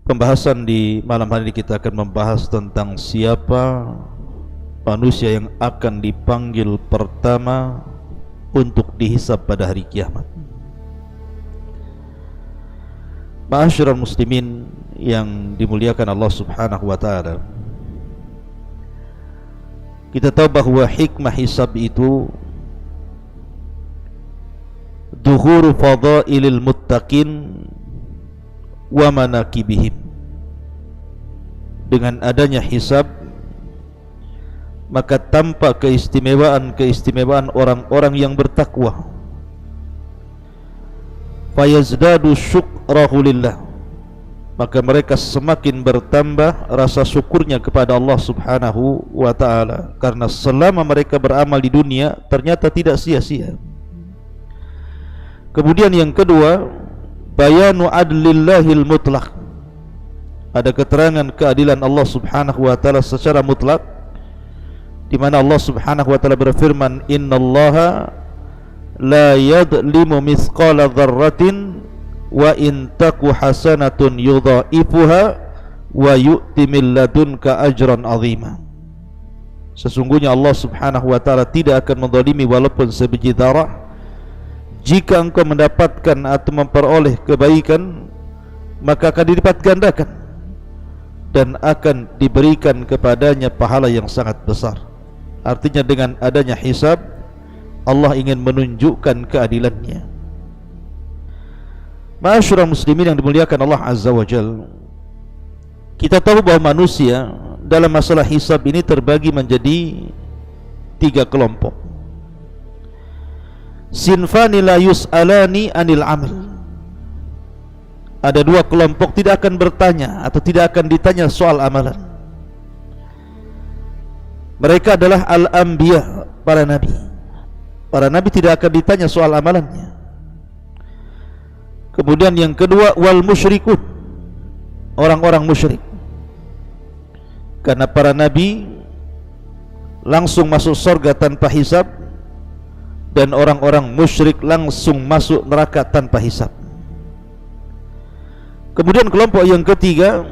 Pembahasan di malam hari ini kita akan membahas tentang siapa manusia yang akan dipanggil pertama untuk dihisab pada hari kiamat. Ma'asyiral muslimin yang dimuliakan Allah Subhanahu wa taala. Kita tahu bahwa hikmah hisab itu dhuhuru fadailil muttaqin wa manakibihim. Dengan adanya hisab maka tampak keistimewaan orang-orang yang bertakwa. Fayazdadu syukrahu lillah, maka mereka semakin bertambah rasa syukurnya kepada Allah Subhanahu wa ta'ala, karena selama mereka beramal di dunia ternyata tidak sia-sia. Kemudian yang kedua, bayanu adlillahil mutlaq, ada keterangan keadilan Allah Subhanahu wa ta'ala secara mutlak, di mana Allah Subhanahu wa ta'ala berfirman, innallaha la yadlimu mithqala dzarratin wa in taku hasanatun yudha'ifuha wa yu'ti min ladunka ajran 'azima. Sesungguhnya Allah Subhanahu wa ta'ala tidak akan menzalimi walaupun sebiji darah. Jika engkau mendapatkan atau memperoleh kebaikan, maka akan dilipat gandakan dan akan diberikan kepadanya pahala yang sangat besar. Artinya dengan adanya hisab, Allah ingin menunjukkan keadilannya. Ma'asyiral muslimin yang dimuliakan Allah Azza wa Jalla, kita tahu bahwa manusia dalam masalah hisab ini terbagi menjadi 3 kelompok. Sinfani la yus'alani anil amal, ada 2 kelompok tidak akan bertanya atau tidak akan ditanya soal amalan. Mereka adalah al-anbiya, para nabi. Para nabi tidak akan ditanya soal amalannya. Kemudian yang kedua, wal musyrikun, orang-orang musyrik. Karena para nabi langsung masuk surga tanpa hisab, dan orang-orang musyrik langsung masuk neraka tanpa hisab. Kemudian kelompok yang ketiga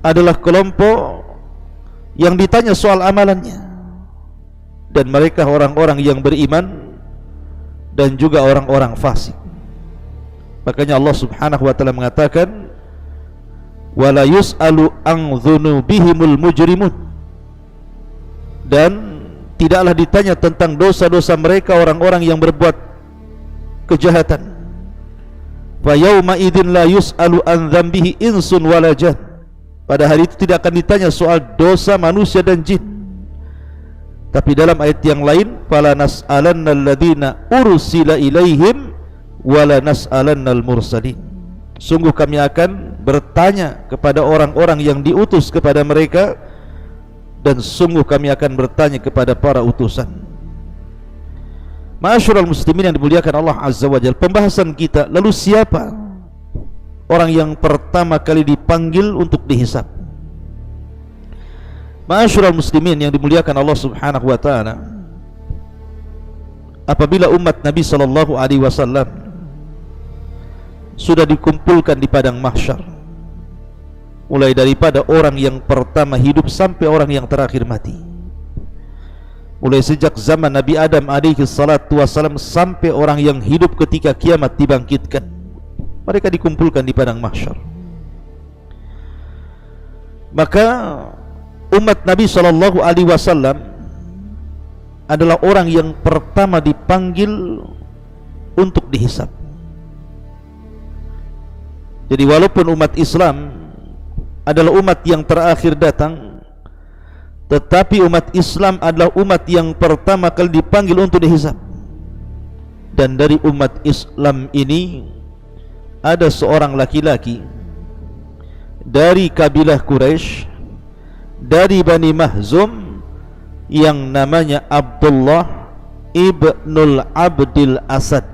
adalah kelompok yang ditanya soal amalannya, dan mereka orang-orang yang beriman dan juga orang-orang fasik. Makanya Allah Subhanahu wa ta'ala mengatakan, wala yus'alu an dzunubihimul mujrimun, dan tidaklah ditanya tentang dosa-dosa mereka orang-orang yang berbuat kejahatan. Fa yauma idzin la yus'alu an dzambihi insun wala jan, pada hari itu tidak akan ditanya soal dosa manusia dan jin. Tapi dalam ayat yang lain, fala nas'alannal ladzina ursila ilaihim wala nas'alannal mursalin, sungguh kami akan bertanya kepada orang-orang yang diutus kepada mereka, dan sungguh kami akan bertanya kepada para utusan. Ma'asyiral muslimin yang dimuliakan Allah Azza wa Jalla, pembahasan kita, lalu siapa orang yang pertama kali dipanggil untuk dihisab? Ma'asyiral muslimin yang dimuliakan Allah Subhanahu wa ta'ala, apabila umat Nabi sallallahu alaihi wasallam sudah dikumpulkan di padang mahsyar, mulai daripada orang yang pertama hidup sampai orang yang terakhir mati, mulai sejak zaman Nabi Adam alaihi salatu wassalam sampai orang yang hidup ketika kiamat dibangkitkan, mereka dikumpulkan di padang mahsyar. Maka umat Nabi sallallahu alaihi wasallam adalah orang yang pertama dipanggil untuk dihisab. Jadi walaupun umat Islam adalah umat yang terakhir datang, tetapi umat Islam adalah umat yang pertama kali dipanggil untuk dihisab. Dan dari umat Islam ini ada seorang laki-laki dari kabilah Quraisy, dari Bani Mahzum, yang namanya Abdullah ibnul Abdil Asad.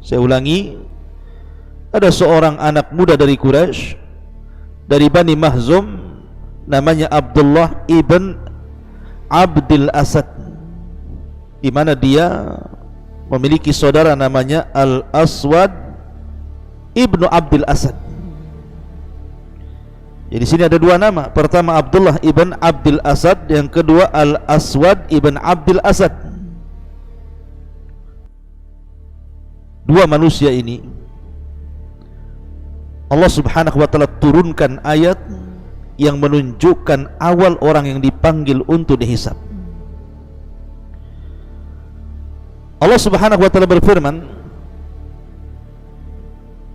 Saya ulangi, ada seorang anak muda dari Quraisy, dari Bani Mahzum, namanya Abdullah ibn Abdil Asad, di mana dia memiliki saudara namanya Al-Aswad ibnu Abdil Asad. Jadi sini ada dua nama. Pertama Abdullah ibn Abdul Asad, yang kedua Al-Aswad ibn Abdul Asad. Dua manusia ini Allah subhanahu wa ta'ala turunkan ayat yang menunjukkan awal orang yang dipanggil untuk dihisab. Allah subhanahu wa ta'ala berfirman,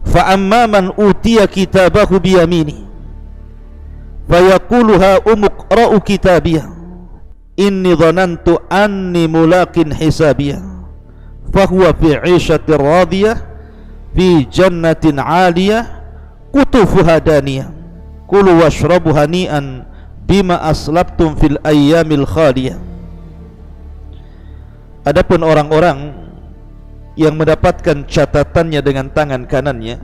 فَأَمَّا مَنْ أُوتِيَ كِتَابَهُ بِيَمِينِهِ فَيَقُولُ هَاؤُمُ اقْرَءُوا كِتَابِيَهْ إِنِّي ظَنَنْتُ أَنِّي مُلَاقٍ حِسَابِيَهْ فَهُوَ فِي عِيشَةٍ رَاضِيَةٍ فِي جَنَّةٍ عَالِيَةٍ قُطُوفُهَا دَانِيَةٌ كُلُوا وَاشْرَبُوا هَنِيئًا بِمَا أَسْلَفْتُمْ فِي الْأَيَّامِ الْخَالِيَةِ. Adapun orang-orang yang mendapatkan catatannya dengan tangan kanannya,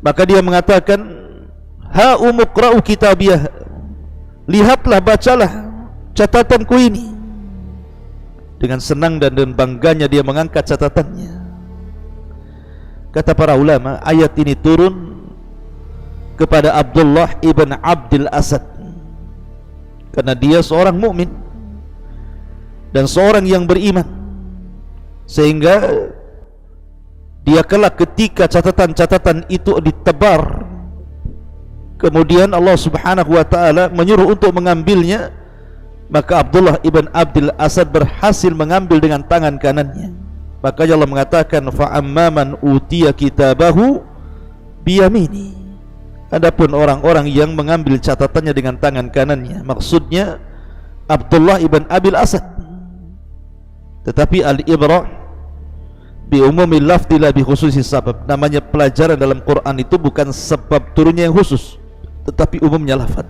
maka dia mengatakan, ha umuqra'u kitabiyah, lihatlah, bacalah catatanku ini. Dengan senang dan bangganya dia mengangkat catatannya. Kata para ulama, ayat ini turun kepada Abdullah ibn Abdul Asad karena dia seorang mukmin dan seorang yang beriman, sehingga dia kelak ketika catatan-catatan itu ditebar, kemudian Allah subhanahu wa ta'ala menyuruh untuk mengambilnya, maka Abdullah ibn Abdul Asad berhasil mengambil dengan tangan kanannya. Maka Allah mengatakan, fa'amma man utiya kitabahu biyamini. Adapun orang-orang yang mengambil catatannya dengan tangan kanannya, maksudnya Abdullah ibn Abdul Asad. Tetapi al-ibrah bi umumil lafzi la bi khususi sabab. Namanya pelajaran dalam Quran itu bukan sebab turunnya yang khusus, tetapi umumnya lafaz.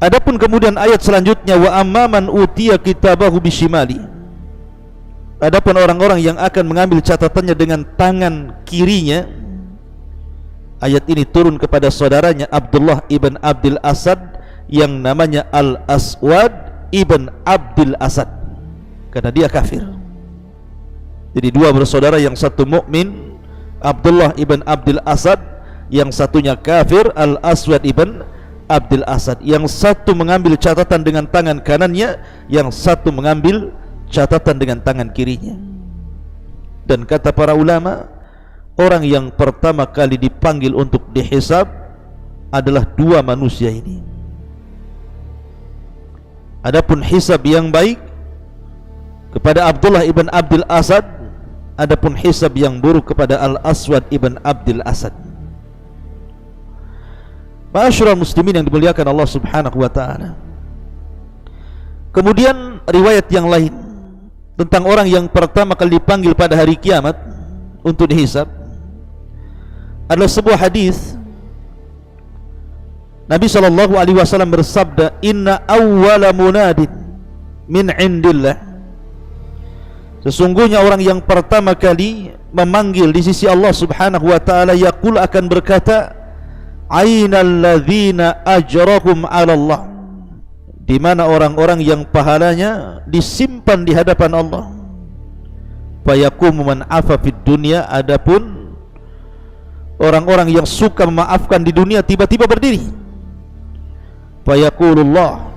Adapun kemudian ayat selanjutnya, wa amman utiya kitabahu bishimali. Adapun orang-orang yang akan mengambil catatannya dengan tangan kirinya, ayat ini turun kepada saudaranya Abdullah ibn Abdul Asad yang namanya Al-Aswad ibn Abdul Asad, karena dia kafir. Jadi dua bersaudara, yang satu mukmin Abdullah ibn Abdul Asad, yang satunya kafir Al-Aswad ibn Abdul Asad. Yang satu mengambil catatan dengan tangan kanannya, yang satu mengambil catatan dengan tangan kirinya. Dan kata para ulama, orang yang pertama kali dipanggil untuk dihisab adalah dua manusia ini. Adapun hisab yang baik kepada Abdullah ibn Abdul Asad, adapun hisab yang buruk kepada Al-Aswad ibn Abdul Asad. Ma'asyiral muslimin yang dimuliakan Allah subhanahu wa ta'ala. Kemudian riwayat yang lain tentang orang yang pertama kali dipanggil pada hari kiamat untuk dihisab adalah sebuah hadis. Nabi SAW bersabda, inna awwala munadin min indillah. Sesungguhnya orang yang pertama kali memanggil di sisi Allah subhanahu wa ta'ala, yaqul, akan berkata, ainal ladzina ajrahum ala Allah. Di mana orang-orang yang pahalanya disimpan di hadapan Allah. Fayaqumu man afa fid dunya. Adapun orang-orang yang suka memaafkan di dunia tiba-tiba berdiri. Fayaqulullah,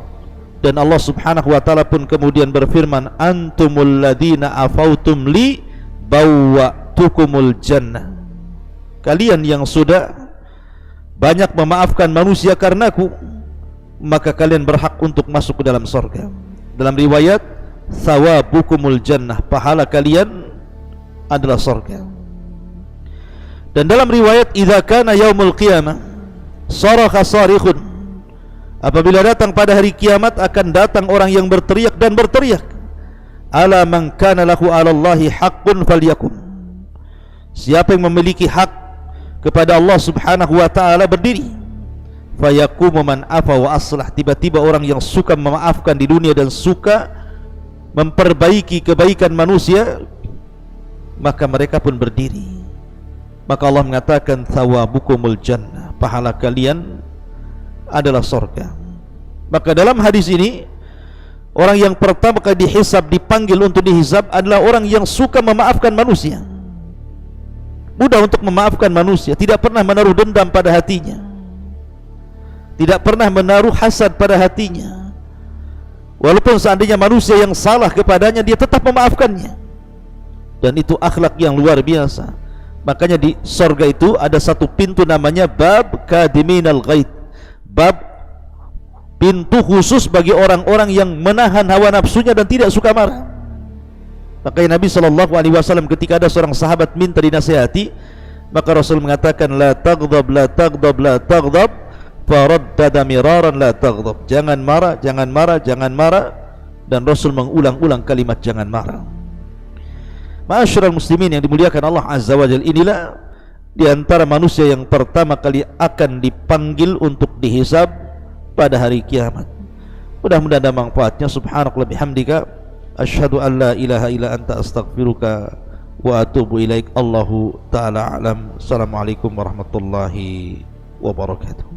dan Allah subhanahu wa ta'ala pun kemudian berfirman, antumul ladzina afautum li bawwa'tukumul jannah. Kalian yang sudah banyak memaafkan manusia karenaku, maka kalian berhak untuk masuk ke dalam surga. Dalam riwayat, thawabukumul jannah, pahala kalian adalah surga. Dan dalam riwayat, idza kana yaumul qiyamah sarakha sarikhun, apabila datang pada hari kiamat akan datang orang yang berteriak dan berteriak, ala man kana lahu 'ala Allahi haqqun falyakum. Siapa yang memiliki hak kepada Allah subhanahu wa ta'ala berdiri. Fayaqumu man afa wa aslah. Tiba-tiba orang yang suka memaafkan di dunia dan suka memperbaiki kebaikan manusia, maka mereka pun berdiri. Maka Allah mengatakan, thawabukumul jannah, pahala kalian adalah surga. Maka dalam hadis ini, orang yang pertama kali dihisab, dipanggil untuk dihisab adalah orang yang suka memaafkan manusia. mudah untuk memaafkan manusia, tidak pernah menaruh dendam pada hatinya, tidak pernah menaruh hasad pada hatinya. Walaupun seandainya manusia yang salah kepadanya, dia tetap memaafkannya. Dan itu akhlak yang luar biasa. Makanya di surga itu ada satu pintu namanya bab kadiminal ghaid, bab pintu khusus bagi orang-orang yang menahan hawa nafsunya dan tidak suka marah. Makanya Nabi SAW ketika ada seorang sahabat minta dinasihati, maka Rasul mengatakan la taghdab, la taghdab, la taghdab, faraddada miraran la taghdab. Jangan marah, jangan marah, jangan marah. Dan Rasul mengulang-ulang kalimat jangan marah. Ma'asyiral muslimin yang dimuliakan Allah Azza wa Jalla, inilah di antara manusia yang pertama kali akan dipanggil untuk dihisab pada hari kiamat. Mudah-mudahan ada manfaatnya. Subhanallah bihamdika, asyhadu an la ilaha illa anta, astaghfiruka wa atubu ilaik. Allahu ta'ala a'lam. Assalamualaikum warahmatullahi wabarakatuh.